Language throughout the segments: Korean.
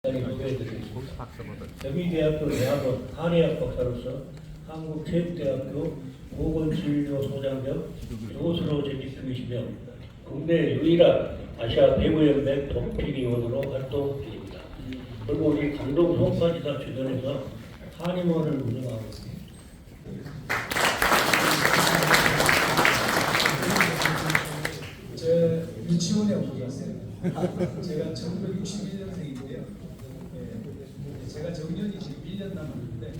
소개해드리겠습니다. 경희대학교 대학원 한의학 박사로서 한국체육대학교 보건진료소장 겸 교수로 재직 중이시며 국내 유일한 아시아 배구연맹 도핑위원으로 활동 중입니다. 그리고 우리 강동 송파지사 주변에서 한의원을 운영하고 있습니다. 제 유치원에 온 것 같아요. 제가 1961년생인데요. 제가 정년이 지금 1년 남았는데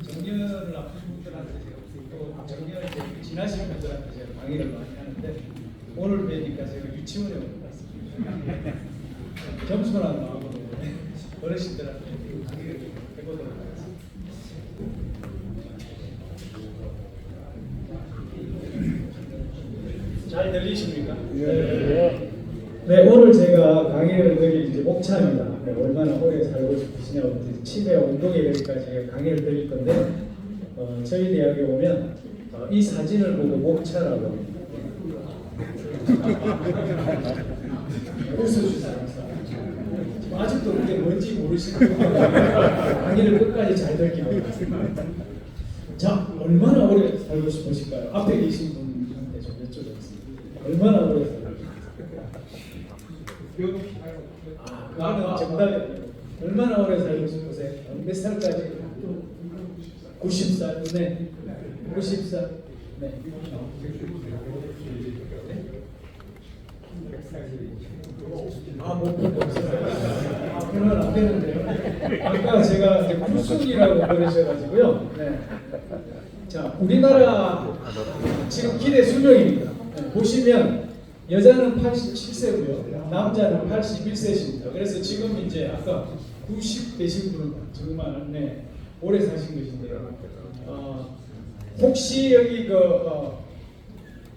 정년을 앞두신 분들한테 제가 또 정년을 지나신 분들한테 제가 강의를 많이 하는데 오늘 뵈니까 제가 유치원에 온 것 같습니다. 겸손한 마음으로 어르신들한테 강의를 해보도록 하겠습니다. 잘 들리십니까? 네, 오늘 제가 강의를 드릴 이제 목차입니다. 네, 얼마나 오래 살고 싶으시냐고 치매 운동에 대해서 제가 강의를 드릴 건데 저희 대학에 오면 이 사진을 보고 목차라고 웃어주세요. 아직도 그게 뭔지 모르시는 강의를 끝까지 잘 듣기 바랍니다. 자, 얼마나 오래 살고 싶으실까요? 앞에 계신 분한테 좀 여쭤보겠습니다. 얼마나 오래 살고 그거는 정답이에요. 얼마나 오래 살고 싶으세요? 몇 살까지? 90살? 네. 90살? 네. 못 보고 있어요. 그러면 안 되는데요. 아까 제가 이제 구순이라고 그러셔가지고요. 네. 자, 우리나라 지금 기대 수명입니다. 네, 보시면 여자는 87세고요, 남자는 81세십니다. 그래서 지금 이제 아까 90 되신 분은 정말 오래 사신 것인데요. 혹시 여기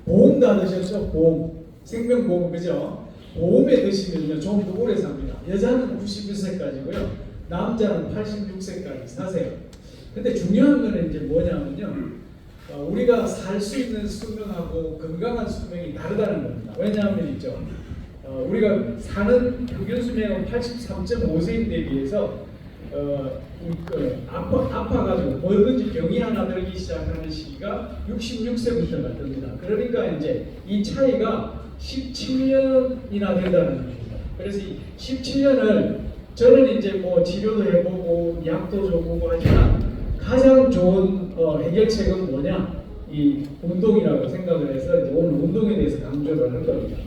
보험 다 드셨죠? 보험, 생명보험 그죠? 보험에 드시면요 좀 더 오래 삽니다. 여자는 91세까지고요, 남자는 86세까지 사세요. 근데 중요한 거는 이제 뭐냐면요. 우리가 살 수 있는 수명하고 건강한 수명이 다르다는 겁니다. 왜냐하면 있죠. 우리가 사는 평균 수명은 83.5세인데 비해서 아파가지고 뭐든지 병이 하나 들기 시작하는 시기가 66세부터가 듭니다. 그러니까 이제 이 차이가 17년이나 된다는 겁니다. 그래서 이 17년을 저는 이제 뭐 치료도 해보고 약도 줘보고 하지만 가장 좋은 해결책은 뭐냐? 이 운동이라고 생각을 해서 이제 오늘 운동에 대해서 강조를 할 겁니다.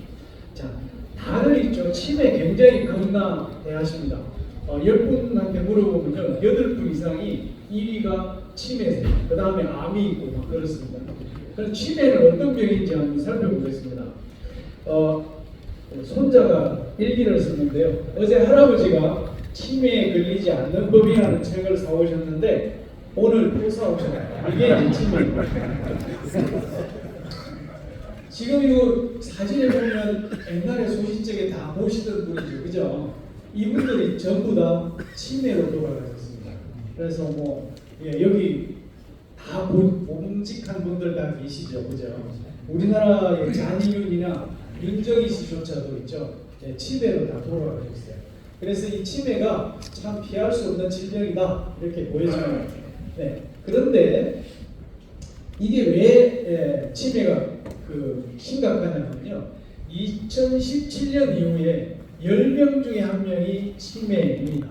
자, 다들 있죠. 치매 굉장히 겁나해하십니다. 10분한테 물어보면요, 8분 이상이 1위가 치매세요. 그 다음에 암이 있고 막 그렇습니다. 그래서 치매는 어떤 병인지 한번 살펴보겠습니다. 손자가 일기를 썼는데요. 어제 할아버지가 치매에 걸리지 않는 법이라는 책을 사오셨는데 오늘 또 사오셨어요. 이게 이제 치매입니다. 지금 이 사진에 보면 옛날에 소시적에 다 모시던 분이죠, 그죠? 이분들이 전부 다 치매로 돌아가셨습니다. 그래서 여기 다 보직한 분들 다 계시죠, 그죠? 우리나라의 잔이윤이나 윤정희 씨조차도 있죠. 치매로 다 돌아가셨어요. 그래서 이 치매가 참 피할 수 없는 질병이다 이렇게 보여집니다. 네. 그런데 이게 왜 치매가 심각하냐면요. 2017년 이후에 10명 중에 1명이 치매입니다.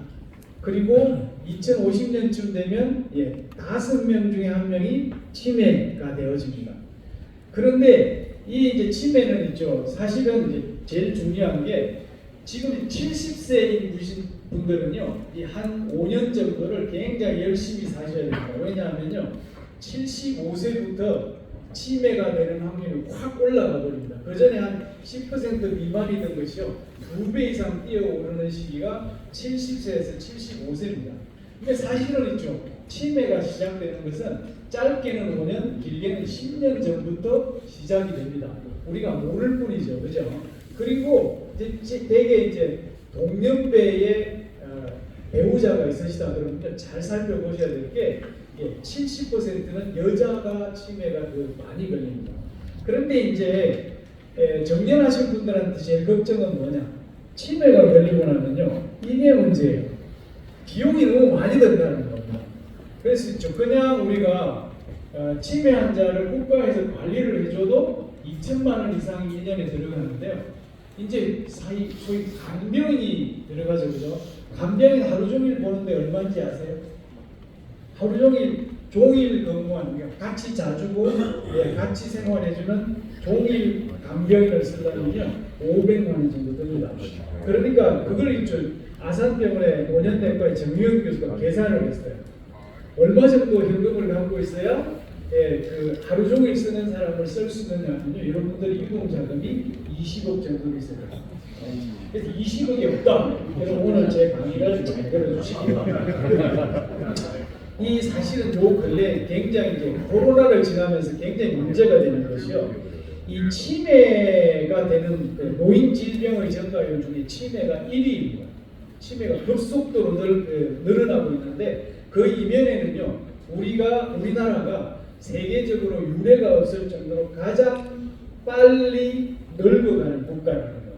그리고 2050년쯤 되면 5명 중에 1명이 치매가 되어집니다. 그런데 이 이제 치매는 있죠. 사실은 이제 제일 중요한 게 지금 70세인 분들은요, 이 한 5년 정도를 굉장히 열심히 사셔야 됩니다. 왜냐하면요, 75세부터 치매가 되는 확률이 확 올라가 버립니다. 그 전에 한 10% 미만이던 것이요, 2배 이상 뛰어오르는 시기가 70세에서 75세입니다. 근데 사실은 있죠. 치매가 시작되는 것은 짧게는 5년, 길게는 10년 전부터 시작이 됩니다. 우리가 모를 뿐이죠, 그죠? 그리고 대개 이제 동년배의 배우자가 있으시다 그러면 잘 살펴보셔야 될 게 70%는 여자가 치매가 더 많이 걸립니다. 그런데 이제 정년하신 분들한테 제일 걱정은 뭐냐? 치매가 걸리고 나면요, 이게 문제예요. 비용이 너무 많이 든다는 겁니다. 그래서 그냥 우리가 치매 환자를 국가에서 관리를 해줘도 2천만 원 이상이 1년에 들어가는데요. 이제 소위 간병이 들어가죠, 그죠? 간병인 하루 종일 보는데 얼마인지 아세요? 하루 종일 근무하는 게 같이 자주고 같이 생활해주는 종일 간병인을 쓰려면요 500만 원 정도 듭니다. 그러니까 그걸 아산병원의 노년내과의 정유영 교수가 계산을 했어요. 얼마 정도 현금을 갖고 있어야 그 하루 종일 쓰는 사람을 쓸 수 있느냐면요, 여러분들이 유동자금이 20억 정도 있어요. 그래서 20억이 없다. 그럼 오늘 제 강의를 잘 들어주시기 바랍니다. 이 사실은 요 근래 굉장히 이제 코로나를 지나면서 굉장히 문제가 되는 것이요. 이 치매가 되는 그 노인 질병의 증가율 중에 치매가 1위입니다. 치매가 급속도로 늘어나고 있는데 그 이면에는요, 우리나라가 세계적으로 유례가 없을 정도로 가장 빨리 늙어가는 국가라는 거예요.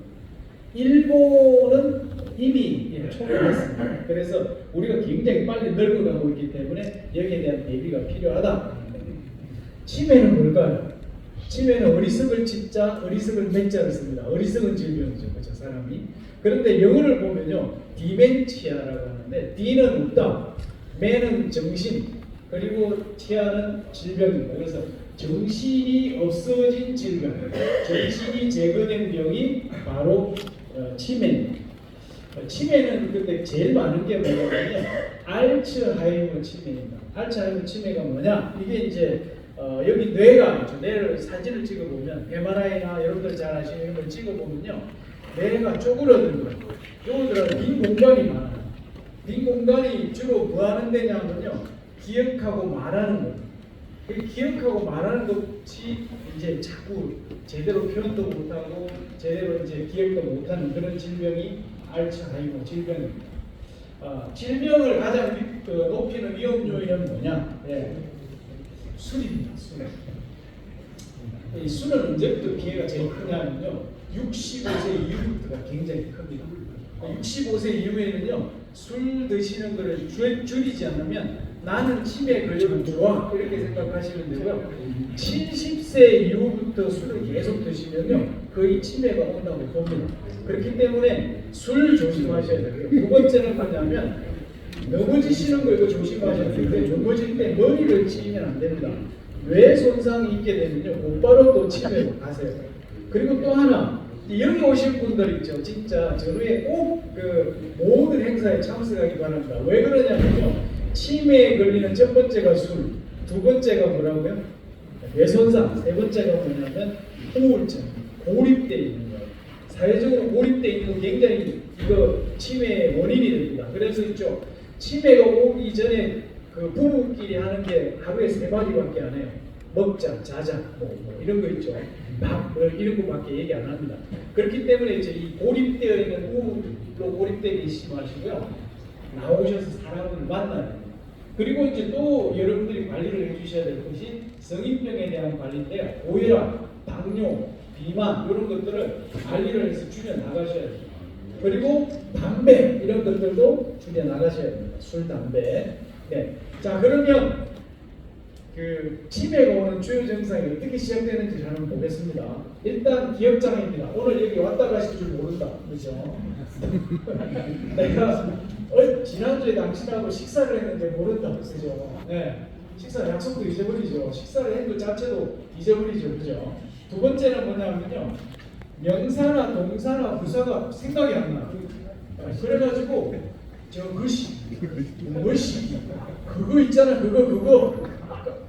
일본은 이미 초래했습니다. 그래서 우리가 굉장히 빨리 늙어가고 있기 때문에 여기에 대한 대비가 필요하다. 치매는 뭘까요? 치매는 어리석을 치자, 어리석을 맺자를 씁니다. 어리석은 질병이죠, 그죠, 사람이. 그런데 영어를 보면요, 디멘치아라고 하는데, D는 없다, 매는 정신, 그리고 치아는 질병입니다. 그래서 정신이 없어진 질병, 정신이 제거된 병이 바로 치매입니다. 치매는 근데 제일 많은 게 뭐냐면요, 알츠하이머 치매입니다. 알츠하이머 치매가 뭐냐? 이게 이제 여기 뇌를 사진을 찍어보면, MRI나 여러분들 잘 아시는 이런 걸 찍어보면요, 뇌가 쪼그러든 거예요. 쪼그러들어 빈 공간이 많아요. 빈 공간이 주로 뭐 하는 데냐면요, 기억하고 말하는 거예요. 기억하고 말하는 것이 이제 자꾸 제대로 표현도 못하고 제대로 이제 기억도 못하는 그런 질병이 알츠하이머 질병입니다. 질병을 가장 높이는 위험 요인은 뭐냐? 술입니다. 술. 이 술은 언제부터 피해가 제일 크냐면요, 65세 이후부터가 굉장히 큽니다. 65세 이후에는요, 술 드시는 것을 줄이지 않으면 나는 치매에 걸려도 좋아, 이렇게 생각하시는데요, 70세 이후부터 술을 계속 드시면요, 거의 치매가 온다고 봅니다. 그렇기 때문에 술 조심하셔야 돼요. 두 번째는 뭐냐면, 넘어지시는 거 이거 조심하셔야 되는데, 넘어질 때 머리를 치면 안 됩니다. 뇌 손상이 있게 되면요, 곧바로 또 치매로 가세요. 그리고 또 하나, 여기 오실 분들 있죠. 진짜 전후에 꼭 그 모든 행사에 참석하기 바랍니다. 왜 그러냐면요, 치매에 걸리는 첫 번째가 술, 두 번째가 뭐라고요? 뇌손상, 세 번째가 뭐냐면 우울증, 고립돼 있는 거예요. 사회적으로 고립돼 있는 거 굉장히 이거 치매의 원인이 됩니다. 그래서 있죠, 치매가 오기 전에 그 부부끼리 하는 게 하루에 3마디밖에 안 해요. 먹자, 자자, 뭐 이런 거 있죠. 밥, 이런 거밖에 얘기 안 합니다. 그렇기 때문에 이제 이 고립되어 있는 우울로 고립되기 심하시고요, 나오셔서 사람을 만나야 됩니다. 그리고 이제 또 여러분들이 관리를 해주셔야 될 것이 성인병에 대한 관리인데요. 고혈압, 당뇨, 비만 이런 것들을 관리를 해서 줄여 나가셔야 됩니다. 그리고 담배 이런 것들도 줄여 나가셔야 됩니다. 술, 담배. 네. 자, 그러면 그 치매가 오는 주요 증상이 어떻게 시작되는지 한번 보겠습니다. 일단 기억장애입니다. 오늘 여기 왔다 가실 줄 모른다, 그렇죠? 내가 지난주에 당신하고 식사를 했는데 모른다, 그죠? 네. 식사 약속도 잊어버리죠. 식사를 한 것 자체도 잊어버리죠, 그죠? 두 번째는 뭐냐면요, 명사나 동사나 부사가 생각이 안 나. 그래가지고 것이, 무엇이, 그거 있잖아, 그거.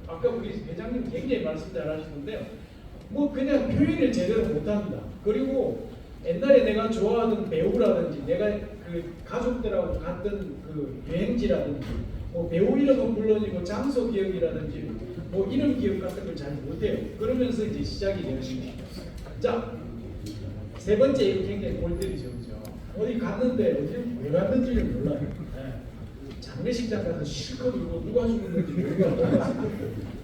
아까 우리 회장님 굉장히 말씀 잘하시는데요, 뭐 그냥 표현을 제대로 못합니다. 그리고 옛날에 내가 좋아하던 배우라든지 내가 그 가족들하고 갔던 그 여행지라든지 뭐 배우 이름은 물론이고 장소 기억이라든지 뭐 이름 기억 같은 걸 잘 못해요. 그러면서 이제 시작이 되는 겁니다. 자, 세 번째 이거 굉장히 골때리죠, 그죠? 어디 갔는데 어디 왜 갔는지를 몰라요. 네. 장례식장 가서 실컷 울고 누가 죽었는지 모르겠어요.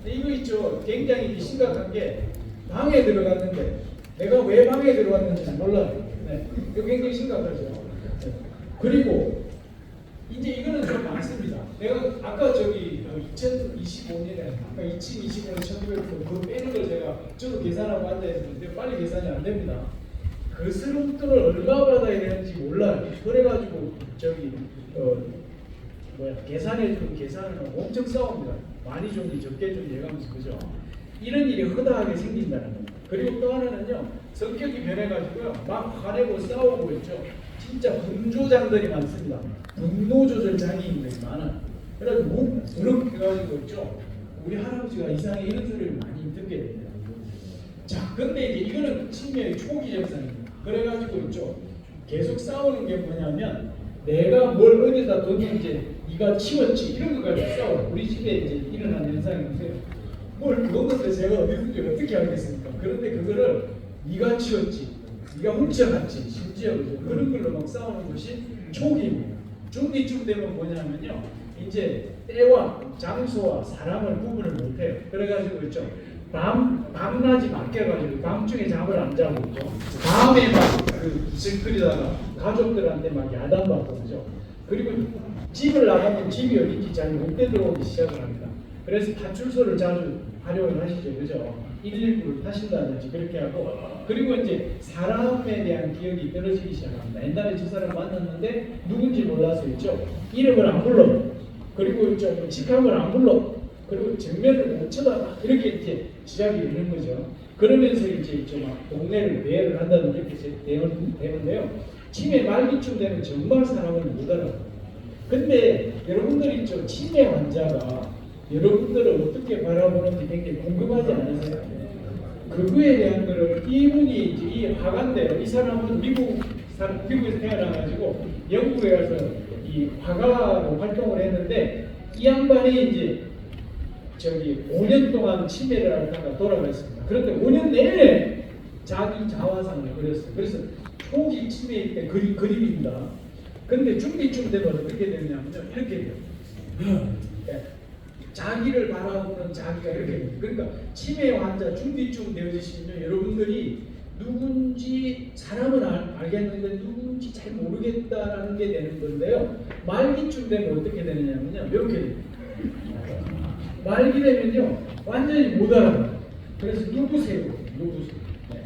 이거 있죠. 굉장히 심각한 게, 방에 들어갔는데 내가 왜 방에 들어갔는지 몰라요. 네. 이거 굉장히 심각하죠. 네. 그리고 이제 이거는 좀 많습니다. 내가 아까 저기 2025년에 아까 2025년 1900그 빼는 걸 저도 계산하고 앉아있는데 빨리 계산이 안 됩니다. 그 수록돈을 얼마 받아야 되는지 몰라요. 그래가지고 저기 계산해주는 계산을 엄청 싸웁니다. 많이 줬니 적게 줬니 해가면서 그죠? 이런 일이 허다하게 생긴다는 겁니다. 그리고 또 하나는요, 성격이 변해가지고요, 막 화내고 싸우고 있죠. 진짜 분조장들이 많습니다. 분노 조절 장애인들이 많아요. 그래서 목 부럭해가지고 있죠. 우리 할아버지가 이상하게 이런 소리를 많이 듣게 됩니다. 자, 근데 이제 이거는 치매의 초기 증상입니다. 그래가지고 있죠. 계속 싸우는 게 뭐냐면 내가 뭘 어디다 뒀는지 네가 치웠지 이런 거 가지고 싸워요. 우리 집에 이제 일어난 현상인데 뭘 그것도 제가 어디든지 어떻게 알겠습니까? 그런데 그거를 네가 치웠지, 네가 훔쳐갔지, 심지어 그런 걸로 막 싸우는 것이 초기입니다. 중기쯤 되면 뭐냐면요, 이제 때와 장소와 사람을 구분을 못해요. 그래가지고 있죠. 밤낮이 바뀌어가지고 밤중에 잠을 안 자고 있죠. 밤에 막그 질끓이다가 가족들한테 막 야단받고 그죠. 그리고 집을 나가면 집이 어딘지 잘 못 되돌아오기 시작을 합니다. 그래서 파출소를 자주 활용을 하시죠, 그죠? 119를 타신다든지 그렇게 하고, 그리고 이제 사람에 대한 기억이 떨어지기 시작합니다. 옛날에 저 사람 만났는데 누군지 몰라서 있죠. 이름을 안 불러. 그리고 있죠, 직함을 안 불러. 그리고 정면을 못 쳐다봐. 이렇게 이제 시작이 되는 거죠. 그러면서 이제 막 동네를 배회를 한다는 이렇게 되는데요. 치매 말기쯤 되면 정말 사람을 못 알아요. 근데 여러분들이 있죠, 치매 환자가 여러분들을 어떻게 바라보는지 굉장히 궁금하지 않으세요? 그거에 대한 거를 이분이 이제 이 화가인데요. 이 사람은 미국에서 태어나가지고 영국에 가서 이 화가로 활동을 했는데 이 양반이 이제 저기 5년 동안 치매를 앓다가 돌아갔습니다. 그런데 5년 내내 자기 자화상을 그렸어요. 그래서 초기 치매일 때 그림입니다. 근데 중기쯤 되면 어떻게 되냐면요, 이렇게 돼요. 자기를 바라보는 자기가 이렇게 됩니다. 그러니까 치매 환자 중기쯤 되어지시면 여러분들이 누군지 사람은 알겠는데 누군지 잘 모르겠다라는 게 되는 건데요. 말기쯤 되면 어떻게 되느냐면요, 이렇게 됩니다. 말기 되면요, 완전히 못 알아요. 그래서 누구세요? 네.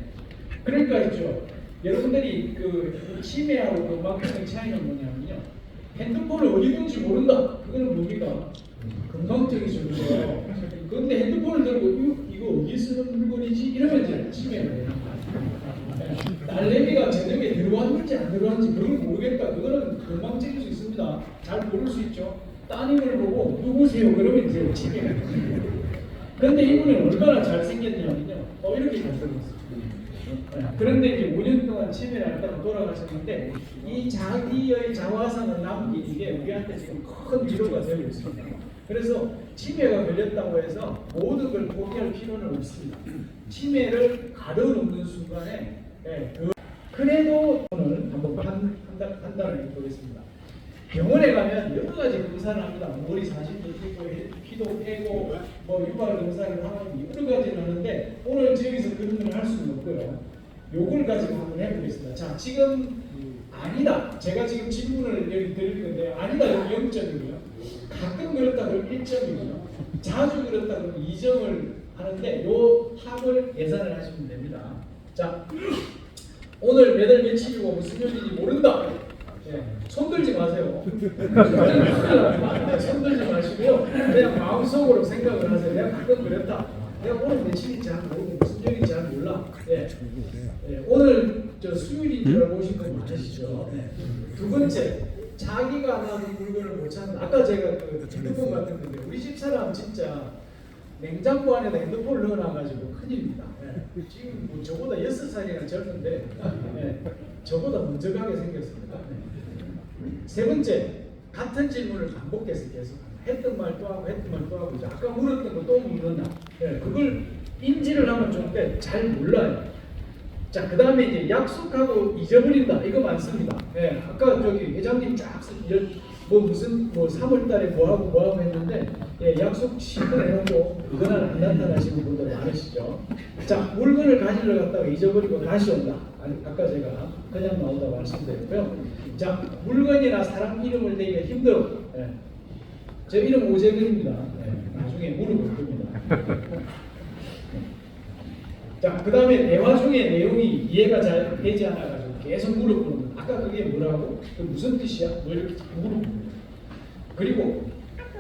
그러니까 있죠. 여러분들이 그 치매하고 금방증의 차이는 뭐냐면요, 핸드폰을 어디 둔지 모른다. 그거는 뭡니까? 금방증이죠. 그런데 핸드폰을 들고 이거 어디 쓰는 물건이지? 이러면 이제 치매가 돼요. 딸내미가 저녁에 들어왔는지 안 들어왔는지 그런 거 모르겠다. 그거는 금방증일 수 있습니다. 잘 모를 수 있죠. 따님을 보고 누구세요? 그러면 이제 치매가 돼요. 근데 이분은 얼마나 잘생겼냐면요, 이렇게 잘생겼어요. 그런데 이제 5년 동안 치매를 앓다가 돌아가셨는데 이 자기의 자화상을 남긴 게 우리한테 지금 큰 위로가 되고 있습니다. 그래서 치매가 걸렸다고 해서 모든 걸 포기할 필요는 없습니다. 치매를 가둬놓는 순간에 그래도 오늘 한번 판단을 해보겠습니다. 병원에 가면 여러 가지 검사를 합니다. 머리 사진도 찍고 피도 빼고 유발 검사를 하고 여러 가지를 하는데 오늘 저기서 그런 걸 할 수는 없고요. 요걸 가지고 한번 해보겠습니다. 자, 지금 아니다. 제가 지금 질문을 여기 드릴 건데 아니다 그럼 0점이고요. 가끔 그렇다 그러면 1점이고요. 자주 그렇다 그러면 2점을 하는데 요 합을 계산을 하시면 됩니다. 자, 오늘 몇 월 며칠이고 무슨 요일인지 모른다. 손 들지 마세요. 손 들지 마시고요. 그냥 마음속으로 생각을 하세요. 내가 가끔 그랬다. 내가 오늘 며칠인지 잘 모르고 무슨 요일인지 잘 몰라. 오늘 저 수요일인 줄 알고 오신 분 많으시죠. 두 번째, 자기가 나는 물건을 못 찾는. 아까 제가 그 핸드폰 같은 건데 우리 집 사람 진짜 냉장고 안에다 핸드폰을 넣어놔가지고 큰일입니다. 지금 뭐 저보다 6살이나 젊은데 저보다 먼저 가게 생겼습니다. 세 번째, 같은 질문을 반복해서 계속 했던 말 또 하고 했던 말 또 하고 아까 물었던 거 또 묻는다. 그걸 인지를 하면 좋은데 잘 몰라요. 자, 그 다음에 이제 약속하고 잊어버린다. 이거 많습니다. 아까 저기 회장님 쫙 무슨 3월달에 뭐하고 했는데 약속 시간해놓고 그날 안 나타나시는 분들 많으시죠. 자, 물건을 가지러 갔다가 잊어버리고 다시 온다. 아까 제가 그냥 나온다 말씀드렸고요. 자, 물건이나 사람 이름을 대기가 힘들어. 제 이름 오재근입니다. 나중에 물어볼 겁니다. 자, 그 다음에 대화 중에 내용이 이해가 잘 되지 않아가지고 계속 물어보는 거. 아까 그게 뭐라고? 그 무슨 뜻이야? 뭐 이렇게 물어봅니다. 그리고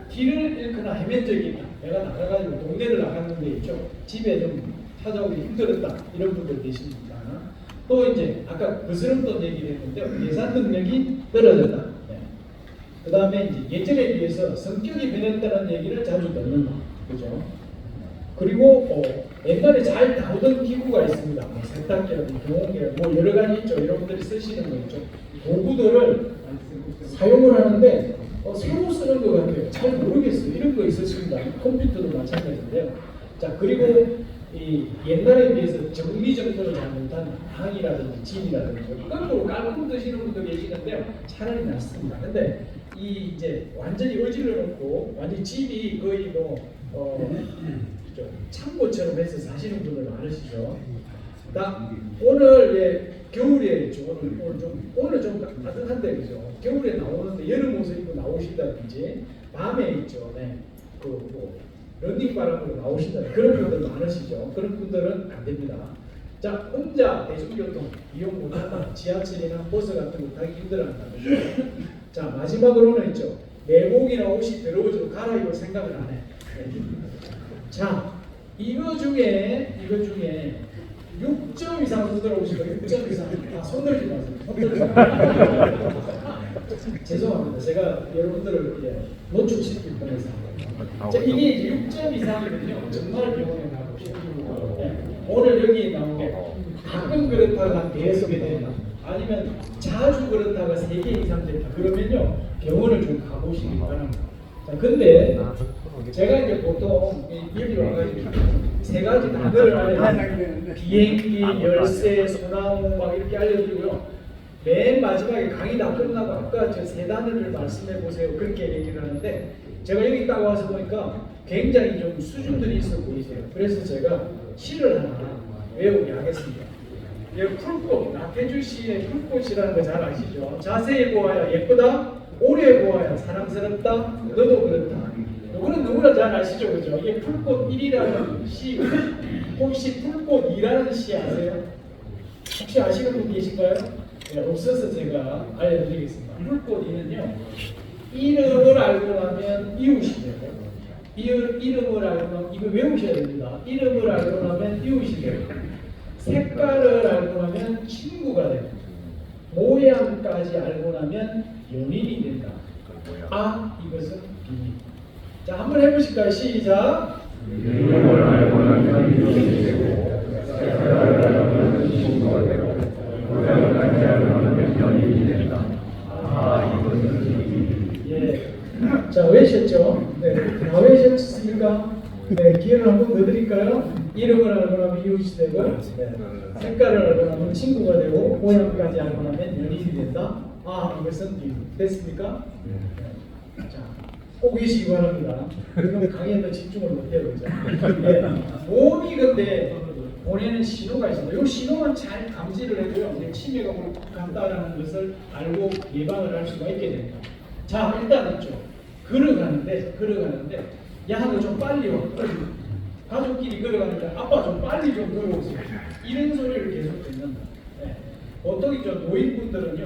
길을 잃거나 헤맨 적이 있다. 내가 나가가지고 동네를 나갔는데 있죠. 집에 좀 찾아오기 힘들었다. 이런 분들 계십니다. 또 이제 아까 거스름돈 얘기를 했는데 예산 능력이 떨어졌다. 그 다음에 이제 예전에 비해서 성격이 변했다는 얘기를 자주 듣는다. 그죠? 그리고 옛날에 잘 다루던 기구가 있습니다. 뭐 세탁기라든지 경운기, 뭐 여러 가지 있죠. 여러분들이 쓰시는 거 있죠. 도구들을 사용을 하는데 새로 쓰는 것 같아요. 잘 모르겠어요. 이런 거 있었습니다. 컴퓨터도 마찬가지인데요. 자, 그리고 이 옛날에 비해서 정리정돈을 잘 못한 항이라든지 짐이라든지 거꾸로 깔고 드시는 분도 계시는데요. 차라리 낫습니다. 근데 이 이제 완전히 어질러 놓고 완전 집이 거의 창고처럼 해서 사시는 분들 많으시죠. 오늘 겨울에 오늘 좀 따뜻한데 그죠? 겨울에 나오는데 여름 옷을 입고 나오신다든지 밤에 있죠. 런닝바람으로 나오신다. 그런 분들 많으시죠. 그런 분들은 안 됩니다. 자, 혼자 대중교통 이용 못한다. 지하철이나 버스 같은 거 타기 힘들어한다. 자, 마지막으로는 있죠. 내복이나 옷이 더러워져도 갈아입을 생각을 안 해. 자, 이거 중에 6점 이상 들어오시고 6점 이상 손 들지 마세요. 손 들지 마세요. 죄송합니다. 제가 여러분들을 노출시킬 뻔해서. 자, 이게 이제 6점 이상이거든요. 정말 병원에 가보시죠. 오늘 여기 나온 게 가끔 그렇다가 계속 된다. 아니면 자주 그렇다가 3개 이상 된다. 그러면요 병원을 좀 가보시기 바랍니다. 자, 근데 제가 이제 보통 여기 와가지고 3가지 단어를 알려드리고 비행기, 열쇠, 소나무 막 이렇게 알려드리고요. 맨 마지막에 강의 다 끝나고 아까 저 3단어를 말씀해 보세요. 그렇게 얘기를 하는데 제가 여기 딱 와서 보니까 굉장히 좀 수준들이 있어 보이세요. 그래서 제가 시를 하나 외우게 하겠습니다. 풀꽃, 나태주 시의 풀꽃이라는 거 잘 아시죠? 자세히 보아야 예쁘다, 오래 보아야 사랑스럽다, 너도 그렇다. 이거는 누구나 잘 아시죠? 그죠? 이게 풀꽃 1이라는 시, 혹시 풀꽃 2라는 시 아세요? 혹시 아시는 분 계신가요? 네, 없어서 제가 알려드리겠습니다. 풀꽃 2는요, 이름을 알고 나면 이웃이 되고, 이름을 알고 나면, 이거 외우셔야 됩니다. 이름을 알고 나면 이웃이 되고, 색깔을 알고 나면 친구가 되고, 모양까지 알고 나면 연인이 된다. 이것은 비밀. 자, 한번 해보실까요? 시작. 이름을 알고 나면 이웃이 되고, 색깔을 알고 나면 친구가 되고, 모양까지 알고 나면 연인이 된다. 이것은 비밀. 예. 자, 외우셨죠? 네. 다 외우셨습니까? 네, 기회를 한번 더 드릴까요? 이름을 알고 나면 이웃이 되고, 색깔을 알고 나면 친구가 되고, 모양까지 알고 나면 연인이 된다. 이것은 비밀. 됐습니까? 자, 꼭 외우시기 바랍니다. 그러면 강의에도 집중을 못해요, 그죠? 몸이 근데 보내는 신호가 있습니다. 이 신호만 잘 감지를 해도요, 치매가 간다라는 것을 알고 예방을 할 수가 있게 됩니다. 자, 일단 있죠. 걸어가는데, 야, 너 좀 빨리 와. 가족끼리 걸어가는데, 아빠 좀 빨리 좀 걸어오세요. 이런 소리를 계속 듣는다. 보통 있죠. 노인분들은요,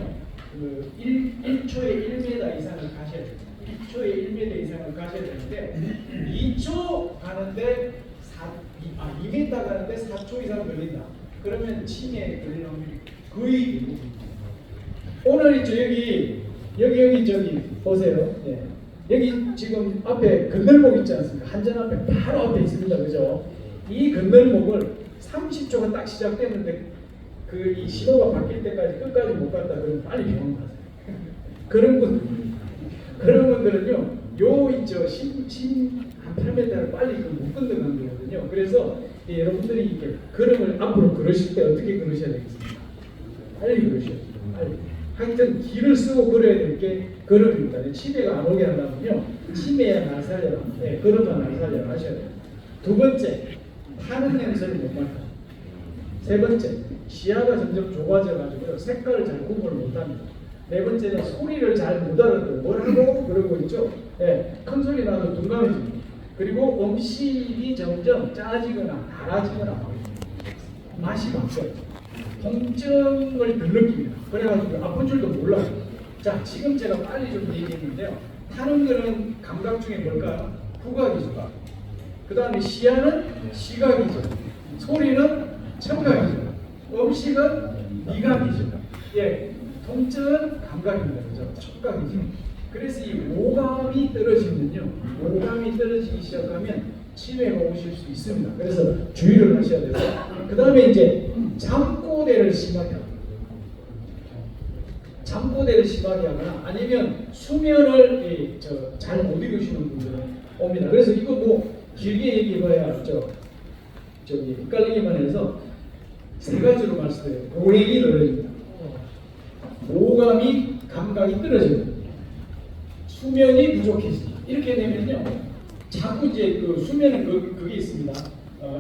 1초에 1m 이상을 가셔야 됩니다. 1초에 1m 이상을 가셔야 되는데, 2초 가는데, 2m 가는데 4초 이상 걸린다. 그러면 치매에 걸릴 확률이 거의 대부분입니다. 오늘 있죠. 여기 저기 보세요. 여기 지금 앞에 건널목 있지 않습니까? 한전 앞에 바로 앞에 있습니다. 그죠? 이 건널목을 30초가 딱 시작되는데 이 신호가 바뀔 때까지 끝까지 못 갔다 그러면 빨리 병원 가세요. 그런 분들은요, 있죠. 한 8m를 빨리 못 건너간 거거든요. 그래서 여러분들이 이렇게 걸음을 앞으로 걸으실 때 어떻게 걸으셔야 되겠습니까? 빨리 걸으셔야 돼요. 빨리. 하여튼 기를 쓰고 걸어야 될 게 걸음입니다. 치매가 안 오게 하려면요. 치매야 날 살려라. 네, 걸음만 날 살려라 하셔야 돼요. 두 번째, 타는 냄새를 못 맡아. 세 번째, 시야가 점점 좁아져 가지고요. 색깔을 잘 구분을 못 합니다. 네 번째는 소리를 잘 못 알아들어요. 뭘 하고 그러고 있죠. 네, 큰 소리 나도 둔감해집니다. 그리고 음식이 점점 짜지거나 달아지거나 맛이 없어요. 통증을 덜 느낍니다. 그래가지고 아픈 줄도 몰라요. 자, 지금 제가 빨리 좀 얘기했는데요. 타는 거는 감각 중에 뭘까요? 후각이죠. 그 다음에 시야는 시각이죠. 소리는 청각이죠. 음식은 미각이죠. 예, 통증은 감각입니다. 그죠? 촉각이죠. 그래서 이 오감이 떨어지면요. 오감이 떨어지기 시작하면 치매가 오실 수 있습니다. 그래서 주의를 하셔야 되고, 그 다음에 이제 잠꼬대를 심하게 하거나, 잠꼬대를 심하게 하거나 아니면 수면을 잘 못 이루시는 분들은 옵니다. 그래서 이거 뭐 길게 얘기해봐야 저기 헷갈리기만 해서 세 가지로 말씀드려요. 보행이 떨어집니다. 오감이 감각이 떨어집니다. 수면이 부족해집니다. 이렇게 되면요, 자꾸 이제 그 수면은 그게 있습니다.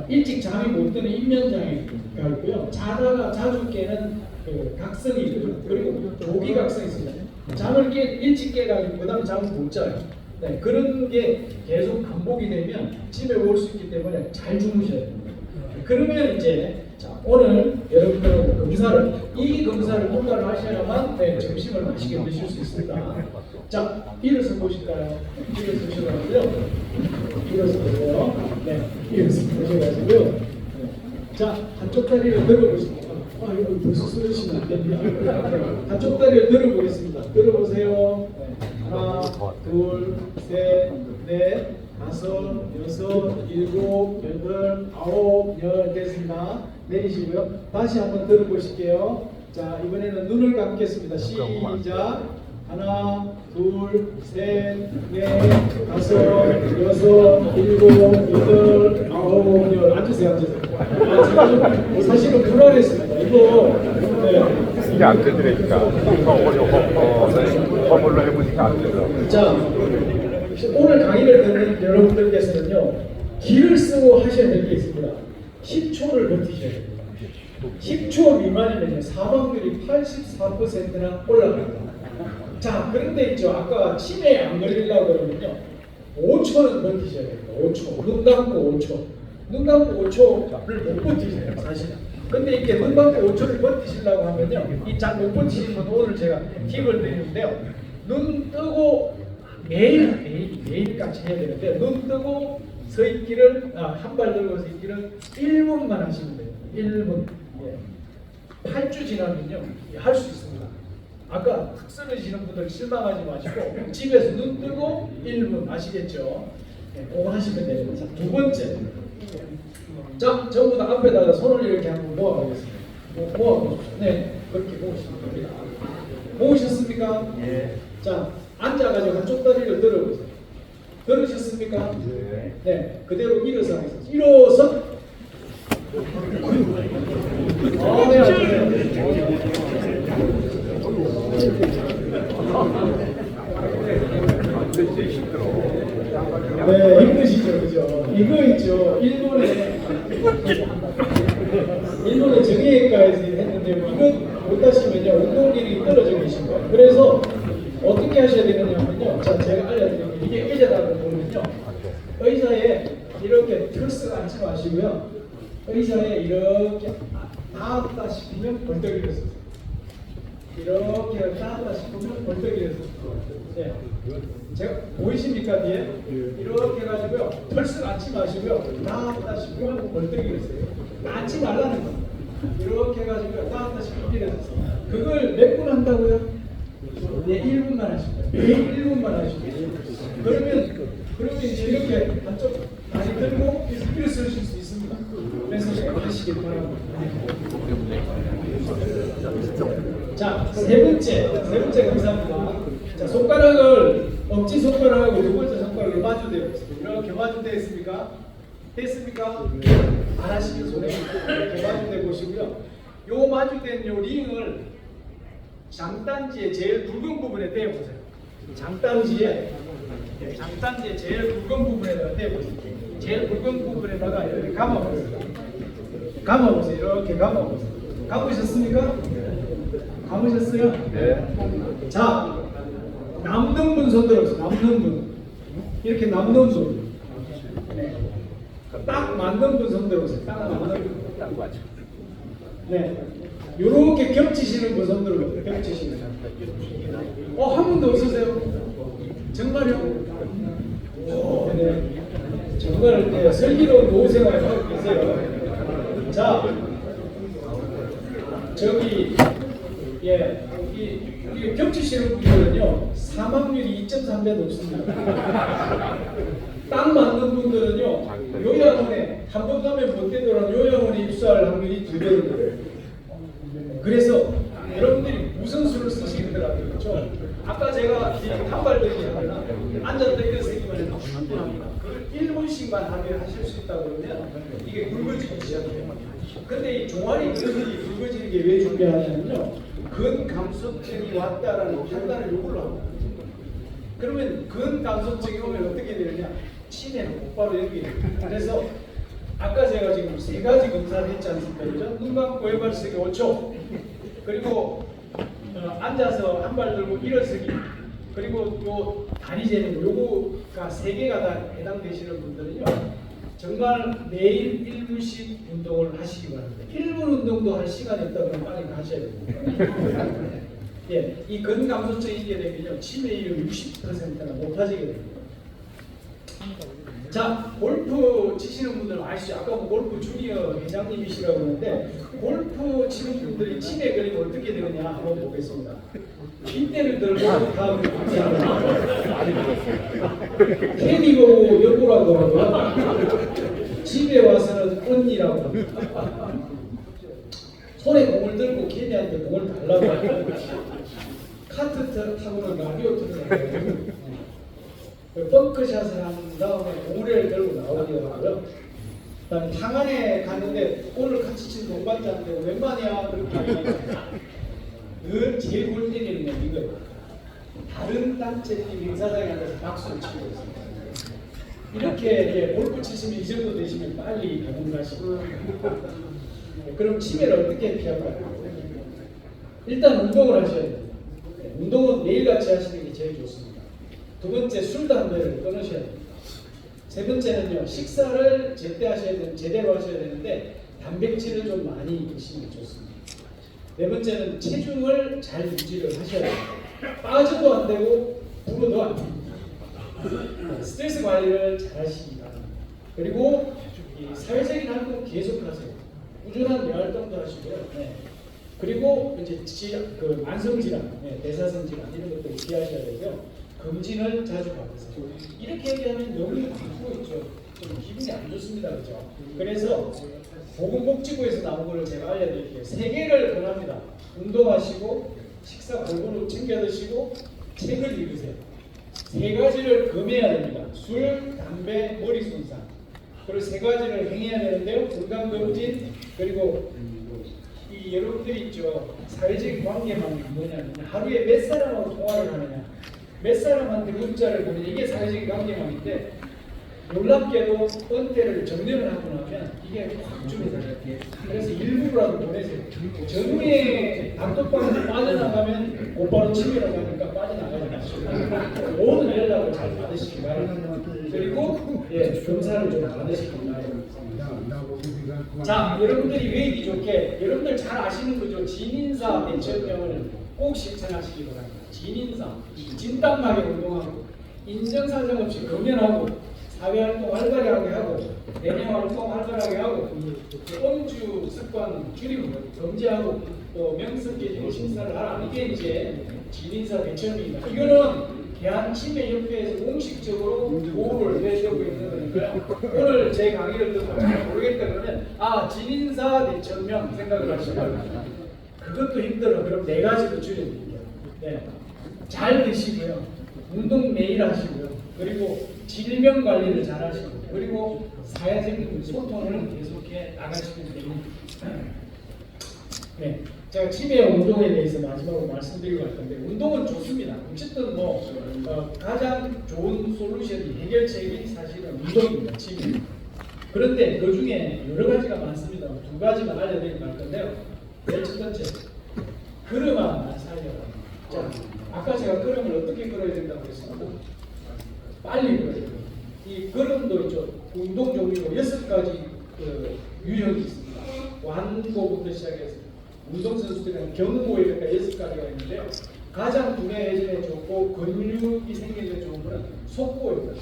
일찍 잠이 못 드는 인면장애가 있고요. 자다가 자주 깨는 그 각성이 있고요. 그리고 조기 각성이 있습니다. 잠을 일찍 깨가지고 그다음에 잠을 못 자요. 네, 그런 게 계속 반복이 되면 치매가 올 수 있기 때문에 잘 주무셔야 됩니다. 그러면 이제 자, 오늘 여러분들 이 검사를 통과를 하셔야만 점심을 맛있게 드실 수 있습니다. 자, 일어서 보실까요? 일어서 보셔가지고요. 일어서 보세요. 네, 일어서 보셔가지고요. 네. 자, 한쪽 다리를 들어보십니다. 이거 벌써 쓰시면 안 됩니다. 한쪽 다리를 들어보겠습니다. 들어보세요. 네. 하나, 둘, 셋, 넷, 다섯, 여섯, 일곱, 여덟, 아홉, 열 됐습니다. 내리시고요. 다시 한번 들어보실게요. 자, 이번에는 눈을 감겠습니다. 시작. 하나, 둘, 셋, 넷, 다섯, 여섯, 일곱, 여덟, 아홉, 열. 앉으세요, 앉으세요. 사실은 불안했습니다. 이거 이게 안 되더라니까. 허물로 해보니까 안 되더라고요. 자, 오늘 강의를 듣는 여러분들께서는요, 기를 쓰고 하셔야 될 게 있습니다. 10초를 버티셔야 됩니다. 10초 미만이면 사망률이 84%나 올라갑니다. 자, 그런데 있죠. 아까 치매에 안 걸리려고 그러면요, 5초는 버티셔야 됩니다. 5초. 눈 감고 5초. 눈 감고 5초를 못 버티세요, 사실은. 근데 이렇게 눈 감고 5초를 버티시려고 하면요, 이 잘 못 버티시는 분 오늘 제가 팁을 드리는데요. 눈 뜨고 매일같이 해야 되는데, 눈 뜨고 서 있기를, 한 발 들고 서 있기를 1분만 하시면 돼요. 1분. 예. 8주 지나면요, 할 수 있습니다. 아까 탁 쓰러지시는 분들 실망하지 마시고, 집에서 눈 뜨고 1분 아시겠죠? 예, 그거 하시면 됩니다. 자, 두 번째. 자, 전부 다 앞에다가 손을 이렇게 한번 모아보겠습니다. 모아보십시오. 네, 그렇게 모으시면 됩니다. 모으셨습니까? 예. 자, 앉아가지고 한쪽 다리를 들어보세요. 들으셨습니까? 네. 네, 그대로 일어서 하겠습니다. 일어서. 네, 네, 힘드시죠, 그죠? 이거 있죠. 일본의 정형외과에서 했는데, 이거 못 하시면요, 운동기능이 떨어져 계신 거예요. 그래서 어떻게 하셔야 되느냐면요, 자, 제가 알려드릴게요. 이게 의자라고 보면요, 의자에 이렇게 틀스 앉지 마시고요, 의자에 이렇게 닿았다 싶으면 벌떡 일어서세요. 이렇게 닿았다 싶으면 벌떡 일어서세요. 네. 제가 보이십니까, 뒤에? 이렇게 해가지고요, 털썩 앉지 마시고요, 닿았다 싶으면 벌떡 일어서세요. 앉지 말라는 겁니다. 이렇게 해가지고요, 닿았다 싶으면 일어서세요. 그걸 몇 분 한다고요? 네, 1분만 하십니다. 매일 1분만 하십니다. 그러면 이제 이렇게 한쪽 다리 들고 일어서실 수 있습니다. 그래서 하시길 바랍니다. 자, 세 번째 감사합니다. 자, 손가락을, 엄지 손가락하고 두 번째 손가락을 마주대어 있습니다. 이렇게 마주대어 있습니까? 됐습니까? 안 하시면 손에 이렇게 마주대 보시고요. 요 마주된 요 링을 장단지의 제일 굵은 부분에 떼어보세요. 장단지의 제일 굵은 부분에다가 떼어보세요. 제일 굵은 부분에다가 이렇게 감아보세요. 감아보세요. 이렇게 감아보세요. 감으셨습니까? 감으셨어요? 네. 자, 남는 분 손 들어보세요. 남는 분. 이렇게 남는 분. 네. 딱 맞는 분 손 들어보세요. 딱 맞는 분. 네. 요렇게 겹치시는 분 손 들어보세요. 겹치시는 분. 한 분도 없으세요? 정말요? 네. 정말 네, 슬기로운 노후생활을 하고 계세요. 자, 저기 이 겹치시는 분들은요 사망률이 2.3배 높습니다. 딱 맞는 분들은요 요양원에 한 번 가면 못 되더라도 요양원에 입소할 확률이 2배입니다. 그래서 여러분들이 무슨 수를 쓰시더라고요. 그렇죠? 아까 제가 한발들기 하거나 앉았다 일어서기만 해도 충분합니다. 그걸 1분씩만 하실 수 있다고 그러면 이게 굵어지기 시작해요. 근데 이 종아리 근육이 굵어지는 게 왜 중요하냐면요. 근감소증이 왔다라는 판단을 요구를 합니다. 그러면 근감소증이 오면 어떻게 되느냐? 치매는 곧바로 연결이 돼요. 그래서 아까 제가 지금 3가지 검사를 했지 않습니까? 그죠? 눈 감고 왼발 쓰기 5초. 그리고 앉아서 한 발 들고 일어서기. 그리고 요 다리 재는 요거가 3개가 다 해당되시는 분들은요. 정말 매일 1분씩 운동을 하시기 바랍니다. 1분 운동도 할 시간이 없다 그러면 빨리 가셔야 됩니다. 예, 이 근감소증이 있게 되면요. 치매율 60%나 높아지게 됩니다. 자, 골프 치시는 분들 아시죠? 아까 뭐 골프 주니어 회장님이시라고 하는데 골프 치는 분들이 치매 걸리면 어떻게 되느냐 한번 보겠습니다. 핀대를 들고 다음에 캐디 보고 여보라고 하고요. 집에 와서는 언니라고 합니다. 손에 공을 들고 캐디한테 공을 달라고 합니다. 카트 타고는 라디오 틀어놔요. 펑크샷을 한 다음에 공을 들고 나오기도 하고요. 그다음에 상안에 갔는데 오늘 같이 친 동반자인데 웬만이야 그렇게 늘 제일 골 때리는 건 이거예요. 다른 단체팀 행사장에 앉아서 박수를 치고 있습니다. 이렇게 골프 치시면 이 정도 되시면 빨리 병원 가시고 그럼 치매를 어떻게 피할까요? 일단 운동을 하셔야 돼요. 운동은 매일같이 하시는 게 제일 좋습니다. 두 번째, 술, 담배를 끊으셔야 됩니다. 세 번째는요, 식사를 제대로 하셔야 되는데 단백질을 좀 많이 드시면 좋습니다. 네 번째는 체중을 잘 유지를 하셔야 돼요. 빠져도 안 되고 불어도 안 됩니다. 스트레스 관리를 잘 하시기 바랍니다. 그리고 이 사회적인 활동 계속 하세요. 꾸준한 뇌활동도 하시고요. 네. 그리고 이제 만성질환, 대사성 질환 이런 것들 피하셔야 되고요. 검진을 자주 받으세요. 이렇게 얘기하면 너무 바쁘고 있죠. 좀 기분이 안 좋습니다. 그죠? 그래서 보건복지부에서 나온 거를 제가 알려드릴게요. 3개를 권합니다. 운동하시고 식사 골고루 챙겨 드시고 책을 읽으세요. 3가지를 금해야 됩니다. 술, 담배, 머리 손상. 그리고 3가지를 행해야 되는데요. 건강검진 그리고 이 여러분들이 있죠. 사회적인 관계만 뭐냐면 하루에 몇 사람하고 통화를 하느냐, 몇 사람한테 문자를 보내냐, 이게 사회적인 관계망인데 놀랍게도 은퇴를 정년을 하고 나면 이게 확 줍니다. 그래서 일부라도 보내세요. 전후에 단톡방에서 빠져나가면 곧바로 치매로 가니까 빠져나가지 마시고 모든 연락을 잘 받으시기 바랍니다. 그리고 검사를 좀 받으시기 바랍니다. 자, 여러분들이 왜 이리 좋게, 여러분들 잘 아시는 거죠. 진인사 대처형을 꼭 실천하시기 바랍니다. 진인사, 진땀나게 운동하고 인정사정 없이 금연하고 사회활동 활발하게 하고 내내활동 활발하게 하고 음주 습관 줄이고 금지하고 또 명성계정 심사를 하라. 이게 이제 진인사 대처형입니다. 이거는 대한치매협회에서 공식적으로 보호를 해주고 있는 거니까요. 오늘 제 강의를 듣고 잘 모르겠다 그러면 진인사 대처형 생각을 하시고 그것도 힘들어. 그럼 4가지로 줄여드릴게요. 네. 잘 드시고요. 운동 매일 하시고요. 그리고 질병 관리를 잘 하시고 그리고 사회적인 소통을 계속해 나가시면 됩니다. 네. 제가 치매 운동에 대해서 마지막으로 말씀드리고 갈 건데 운동은 좋습니다. 어쨌든 가장 좋은 솔루션이 해결책이 사실은 운동입니다. 치매. 그런데 그 중에 여러 가지가 많습니다. 두 가지만 알려드리고 갈 건데요. 첫 번째, 걸음아 살려라. 자, 아까 제가 걸음을 어떻게 걸어야 된다고 했습니다. 빨리 걸어야 돼요. 이 걸음도 있죠. 운동 종류가 6가지 유형이 있습니다. 완보부터 시작해서 운동선수들은 경보에가 6가지가 있는데요. 가장 두뇌회전에 좋고 근육이 생기는 좋은 거는 속보입니다.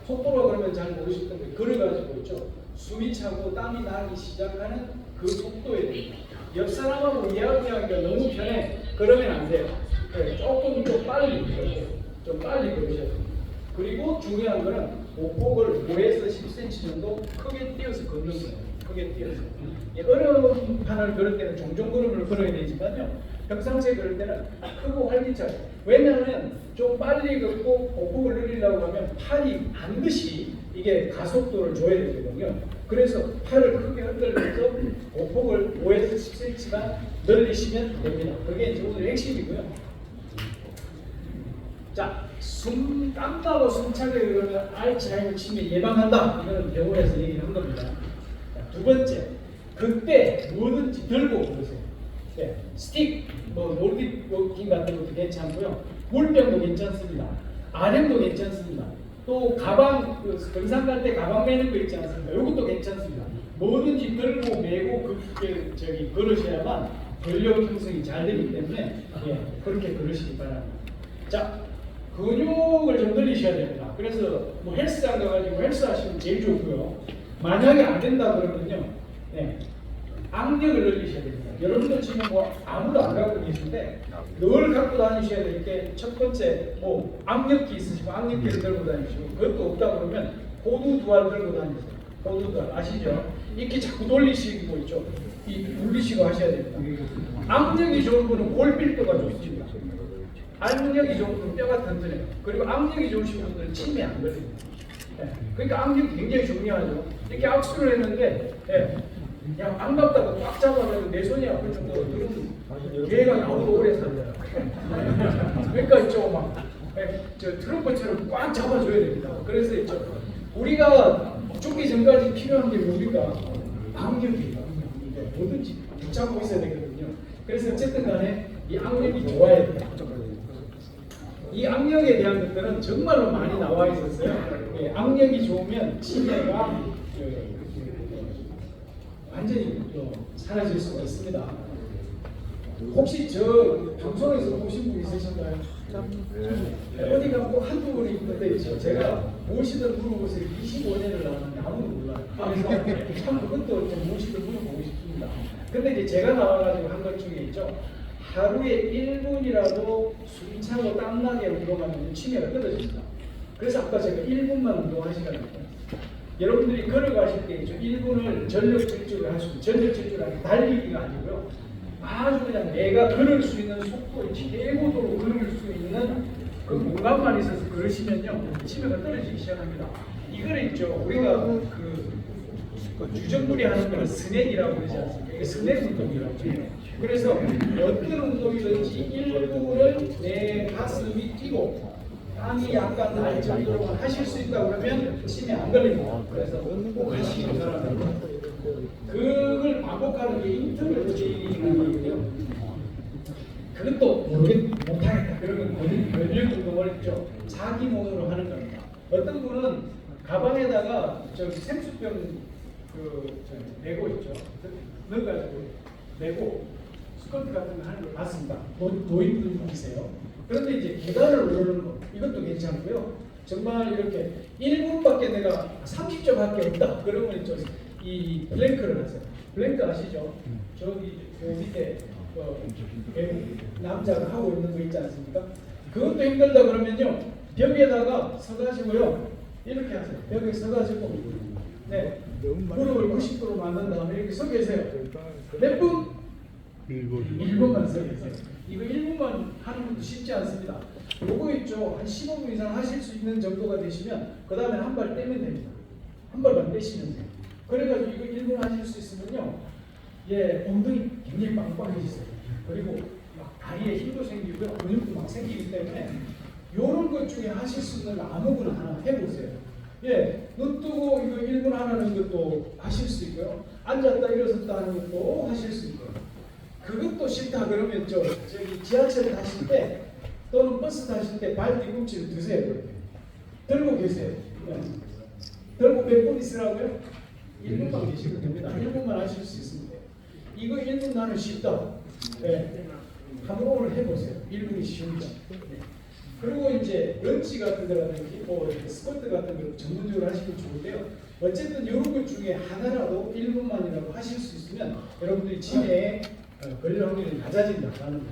속보라고 그러면 잘 모르실 건데 걸어가지고 있죠. 숨이 차고 땀이 나기 시작하는 그 속도에 됩니다. 옆 사람하고 이야기하기가 너무 편해. 그러면 안 돼요. 조금 좀 빨리 걸으세요. 좀 빨리 걸으셔야 돼요. 그리고 중요한 거는 보폭을 5에서 10cm 정도 크게 띄어서 걷는 거예요. 크게 띄어서. 얼음판을 걸을 때는 종종 걸음을 걸어야 되지만요. 평상시에 걸을 때는 크고 활기차게. 왜냐하면 좀 빨리 걷고 보폭을 늘리려고 하면 팔이 반드시 이게 가속도를 줘야 되거든요. 그래서 팔을 크게 흔들면서 보폭을 5에서 10cm만 늘리시면 됩니다. 그게 이제 오늘 핵심이고요. 자, 땀 나고 숨차게 그러면 알츠하이머 치매 예방한다. 이거는 병원에서 얘기한 겁니다. 자, 두 번째, 그때 뭐든지 들고 그러세요. 네, 스틱, 놀디 워킹 같은 것도 괜찮고요. 물병도 괜찮습니다. 아령도 괜찮습니다. 또 가방, 등산 갈 때 가방 매는 거 있지 않습니까? 이것도 괜찮습니다. 뭐든지 들고 메고 걸으셔야만 근력 형성이 잘 되기 때문에 그렇게 걸으시기 바랍니다. 자, 근육을 좀 늘리셔야 됩니다. 그래서 헬스장 가가지고 헬스 하시면 제일 좋고요. 만약에 안 된다 그러면요, 악력을 늘리셔야 됩니다. 여러분들 지금 아무도 안 갖고 계신데 늘 갖고 다니셔야 될 게 첫 번째 악력기 있으시고 악력기를 들고 다니시고 그것도 없다 그러면 고두 두알 들고 다니세요. 고두 두알 아시죠? 이렇게 자꾸 돌리시고 있죠. 돌리시고 하셔야 됩니다. 악력이 좋은 분은 골밀도가 좋습니다. 악력이 좋은 분은 뼈가 튼튼해요. 그리고 악력이 좋으신 분들은 치매 안 걸립니다. 그러니까 악력이 굉장히 중요하죠. 이렇게 악수를 했는데 그냥 안 갔다가 꽉 잡아가지고 내 손이 아플 정도로 걔가 나보다 오래 살아요. 그러니까 있죠, 트럼프처럼 꽉 잡아줘야 됩니다. 그래서 있죠, 우리가 죽기 전까지 필요한 게 뭡니까? 악력이에요. 뭐든지 붙잡고 있어야 되거든요. 그래서 어쨌든 간에 이 악력이 좋아야 돼요. 이 악력에 대한 것들은 정말로 많이 나와 있었어요. 악력이 좋으면 치매가 완전히 사라질 수가 있습니다. 혹시 저 방송에서 보신 분 있으신가요? 어디가 꼭 한두 분이 있는데 제가 무엇이든 물어보세요. 25년을 나왔는데 아무도 몰라요. 그래서 참 그것도 좀 무엇이든 물어보고 싶습니다. 근데 이제 제가 나와가지고 한 것 중에 있죠. 하루에 1분이라도 숨차고 땀나게 운동하면 치매가 떨어집니다. 그래서 아까 제가 1분만 운동하시라니까. 여러분들이 걸어가실 때 1분을 전력 질주를 할 수 있는, 전력 질주를 하는 달리기가 아니고요. 아주 그냥 내가 걸을 수 있는 속도의 최고도로 걸을 수 있는 그 공간만 있어서 걸으시면요, 치매가 떨어지기 시작합니다. 이걸 있죠. 우리가 유전물이 하는 거는 스낵이라고 그러지 않습니까? 이게 스낵 운동이라고 해요. 그래서 어떤 운동이든지 1분을 내 가슴이 뛰고 땀이 약간 날 정도로 하실 수 있다 그러면 치매 안 걸립니다. 그래서 꼭 하시기 바랍니다. 그걸 반복하는 게 인터벌 트레이닝이거든요. 그것도 못하겠다. 그러면 근력 운동을 있죠. 자기 몸으로 하는 겁니다. 어떤 분은 가방에다가 생수병 메고 있죠. 넣어가지고 메고 스쿼트 같은 거 하는 걸 봤습니다. 도입분이세요. 그런데 이제 계단을 오르는 거 이것도 괜찮고요. 정말 이렇게 1분밖에 내가 30초밖에 없다. 그러면 있죠. 이 플랭크를 하세요. 플랭크 아시죠? 저기 밑에 남자가 하고 있는 거 있지 않습니까? 그것도 힘들다 그러면요. 벽에다가 서가지고요. 이렇게 하세요. 벽에 서가지고 무릎을 90도로 만든 다음에 이렇게 서 계세요. 몇 분? 1분만 서 계세요. 이거 1분만 하는 것도 쉽지 않습니다. 요거 있죠. 한 15분 이상 하실 수 있는 정도가 되시면 그 다음에 한 발 떼면 됩니다. 한 발만 떼시면 돼요. 그래가지고 이거 1분 하실 수 있으면요. 예, 엉덩이 굉장히 빵빵해지세요. 그리고 막 다리에 힘도 생기고요, 근육도 막 생기기 때문에 이런 것 중에 하실 수 있는 거 아무거나 하나 해보세요. 예, 눈 뜨고 이거 1분 하는 것도 하실 수 있고요, 앉았다 일어섰다 하는 것도 하실 수 있고요. 그것도 싫다 그러면 저기 지하철 타실 때 또는 버스 타실 때 발 뒤꿈치를 드세요. 그렇게 들고 계세요. 예. 들고 몇 분 있으라고요? 1분만 계시면 됩니다. 1분만 하실 수 있습니다. 이거 1분 나는 쉽다. 네. 한번 오늘 해보세요. 1분이 쉬우죠. 네. 그리고 이제 런치 같은 거라든지 뭐 스쿼트 같은 거 전문적으로 하시면 좋은데요. 어쨌든 이런 것 중에 하나라도 1분만이라도 하실 수 있으면 여러분들이 치매에 걸릴 확률이 낮아진다는 겁니다.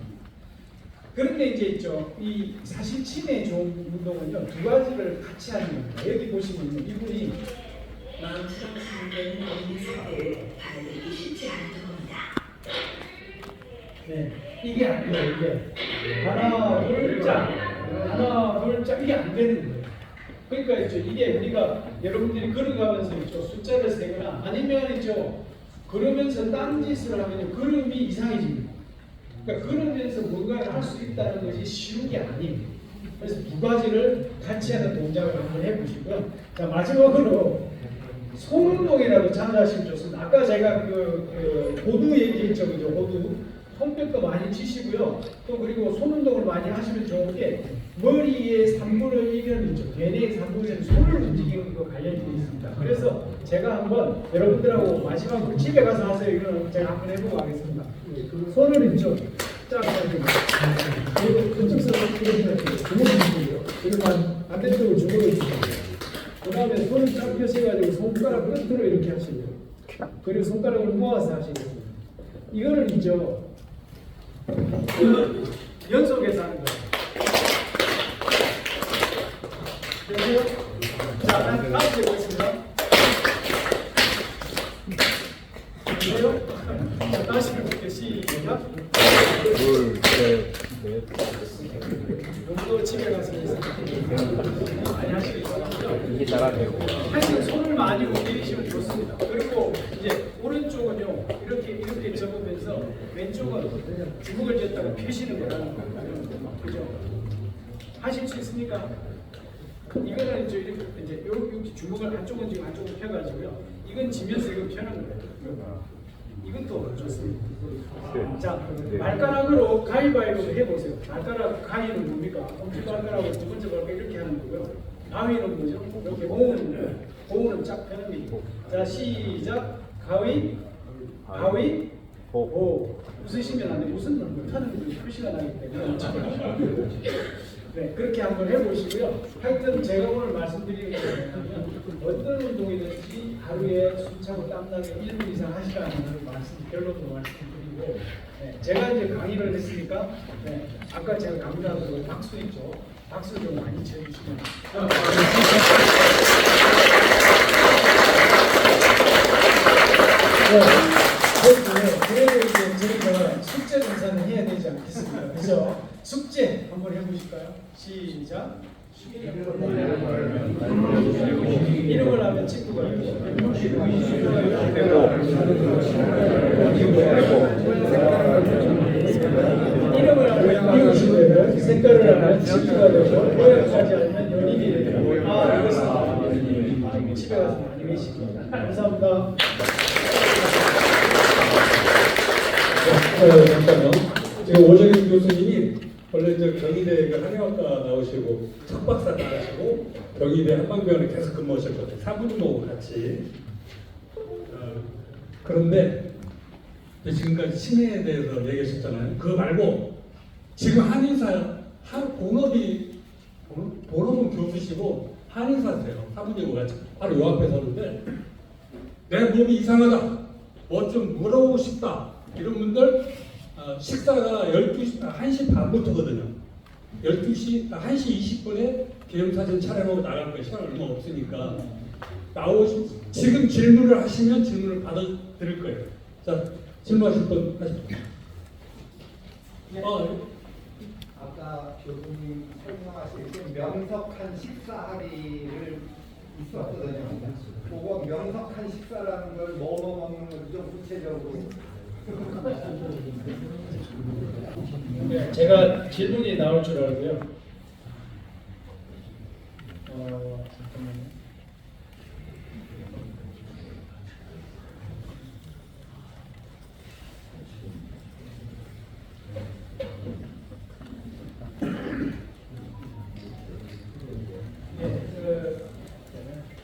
그런데 이제 있죠. 이 사실 치매에 좋은 운동은요, 두 가지를 같이 하는 겁니다. 여기 보시면 이분이 마음처럼 상대는 어린 세대에 달리기 쉽지 않은 겁니다. 네, 이게 안 돼요. 이게 하나 둘 짝 이게 안 되는 거예요. 그러니까 있죠. 이게 우리가 여러분들이 걸어가면서 있죠. 숫자를 세거나 아니면 있죠. 걸으면서 딴 짓을 하면 걸음이 이상해집니다. 그러니까 걸으면서 뭔가를 할 수 있다는 것이 쉬운 게 아닙니다. 그래서 두 가지를 같이 하는 동작을 한번 해보시고요. 자, 마지막으로 손 운동이라도 자주 하시면 좋습니다. 아까 제가 그 호두 얘기했죠, 그죠? 호두. 손뼉도 많이 치시고요. 또 그리고 손 운동을 많이 하시면 좋은 게 머리의 3분의 1은 있죠. 대뇌의 3분의 1은 손을 움직이는 거 관련이 되어 있습니다. 그래서 제가 한번 여러분들하고 마지막으로 집에 가서 하세요. 이거는 제가 한번 해보고 하겠습니다. 손을 있죠. 쫙 하고 그쪽에서 이렇게 주먹을 주고요. 반대쪽으로 주먹을 주고요. 그 다음에 손을 쫙 펴셔가지고 손가락 끝으로 이렇게 하시고요. 그리고 손가락을 모아서 하시고요. 이거는 있죠. 연속해서 하는 거예요. 되세요? 자, 다시 해보겠습니다. 되세요? 자, 다시 해볼게요. 시작. 둘, 셋, 넷. 용도 집에 가서 많이 하시겠죠? 이게 잘하네요. 사실 손을 많이 움직이시면 좋습니다. 그리고 이제 오른쪽은요 이렇게 접으면서 왼쪽은 주먹을 쥐었다가 펴시는 거라는 거예요. 그죠? 하실 수 있습니까? 이거는 이제 이렇게 주먹을 한쪽은 지금 한쪽을 펴가지고요. 이건 지면서 이거 펴는 거예요. 이것도 좋습니다. 자, 발가락으로 가위바위보 해보세요. 발가락 가위는 뭡니까? 엄지발가락으로 두 번째 발가락 이렇게 하는 거고요. 가위는 뭐죠? 이렇게 공은 쫙 펴는 게 있고. 자, 시작. 가위, 보. 웃으시면 안 돼. 웃으면 못하는 표시가 나기 때문에. 네, 그렇게 한번 해보시고요. 하여튼 제가 오늘 말씀드리는 것은 어떤 운동이든지 하루에 숨차고 땀나게 1분 이상 하시라는 결론으로 말씀드리고, 네, 제가 이제 강의를 했으니까, 네, 아까 제가 강의한 그 박수 있죠. 박수 좀 많이 쳐주시면. 그래도 이제 저희가 숙제 검사는 해야 되지 않겠습니까? 그죠? 숙제 한번 해보실까요? 시작. 이름을 하면 친구가 이름을 하면 이웃이 되고 색깔을 하면 친구가 되고 모양까지 하면 연인이 되고 알겠습니다. 집에 가서 많이 계시기 감사합니다. 잠깐요. 지금 오정인 교수님이 원래 경희대 한의학과 나오시고 석박사 나오시고 경희대 한방병원에 계속 근무하셨거든요. 사부님하고 같이. 그런데 지금까지 치매에 대해서 얘기하셨잖아요. 그거 말고 지금 한의사 본업은 교수시고 한의사세요. 사부님하고 같이 바로 요 앞에 서는데 내 몸이 이상하다. 뭐 좀 물어보고 싶다. 이런 분들 식사가 1시 반부터거든요. 1시 20분에 기념사진 촬영하고 나갈 거예요. 시간 얼마 없으니까. 지금 질문을 하시면 질문을 받아드릴 거예요. 자, 질문하실 분 하시죠. 네. 아까 교수님 설명하실 때 명석한 식사 하기를 있었거든요. 그거 명석한 식사라는 걸 먹는 걸 좀 구체적으로 제가 질문이 나올 줄 알고요. 잠깐만요.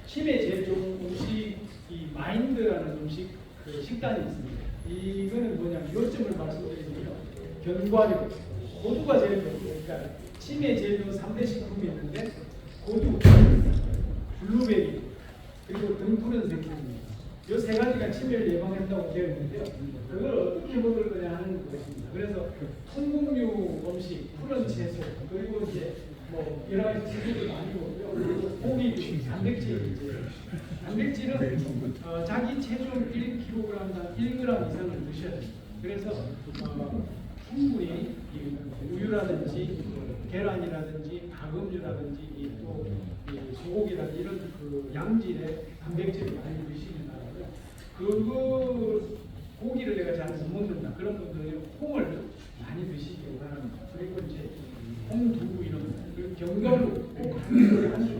치매 제일 좋은 음식, 이 마인드라는 음식 그 식단이 있습니다. 이거는 뭐냐면 요점을 말씀드리면 견과류, 고두가 제일 좋고, 그러니까 치매 제일 좋은 3대 식품이 있는데 고두, 블루베리, 그리고 등푸른 생선입니다. 이 세 가지가 치매를 예방한다고 되어 있는데요. 그걸 어떻게 먹을 거냐 하는 것입니다. 그래서 통곡류 음식, 푸른 채소, 그리고 이제 뭐 여러 가지 채소를 많이 먹고요. 그리고 고기, 단백질, 단백질은 자기 체중 1kg당 1g 이상을 드셔야 됩니다. 그래서 충분히 우유라든지 계란이라든지 박음류라든지 또 소고기라든지 이런 그 양질의 단백질을 많이 드시면 나고요. 그 고기를 내가 잘 못 먹는다 그런 분들은 콩을 많이 드시기 바랍니다. 그리고 이제 홍두부 이런 그리고 견과류 꼭 한 줄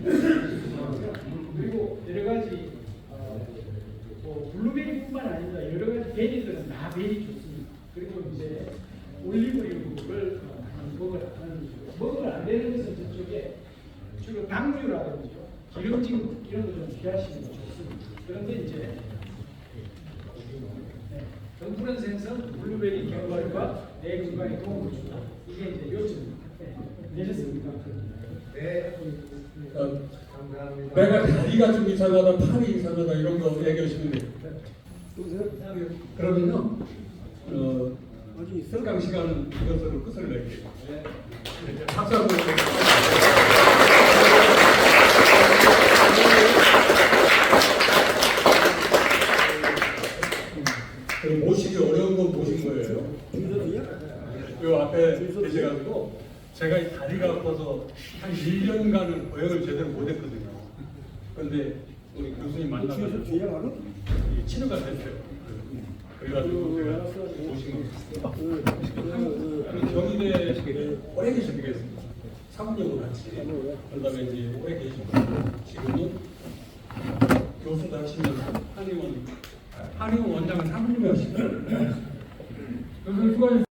그리고 여러 가지 뭐 블루베리뿐만 아니라 여러 가지 베리들은 다 베리 좋습니다. 그리고 이제 올리브유를 먹으면 안 되는 것은 저쪽에 주로 당류라든지 기름진 이런 거 좀 피하시는 게 좋습니다. 그런데 이제 등푸른 생선, 블루베리, 견과류가 내 건강에 도움을 준다. 이게 이제 요즘입니다. 되셨습니까? 네. 감사합니다. 내가 다리가 좀 이상하다, 팔이 이상하다 이런 거 얘기하시면 돼요. 그러면요, 승강 시간은 이것으로 끝을 낼게요. 네. 박수 한번 모시기 어려운 건 모신 거예요. 요 앞에 계셔가지고 제가 이 다리가 아파서 한 1년간은 보행을 제대로 못했거든요. 그런데 우리 교수님 만나가지고 치료가 됐어요. 그래가지고 모신 겁니다. 경희대 오래 계시겠습니다. 사모님하고 같이 그다음에 이제 오래 계시고 지금은 교수도 하시면서 한의원 원장은 사모님이 하시고 교수님 수고하셨습니다.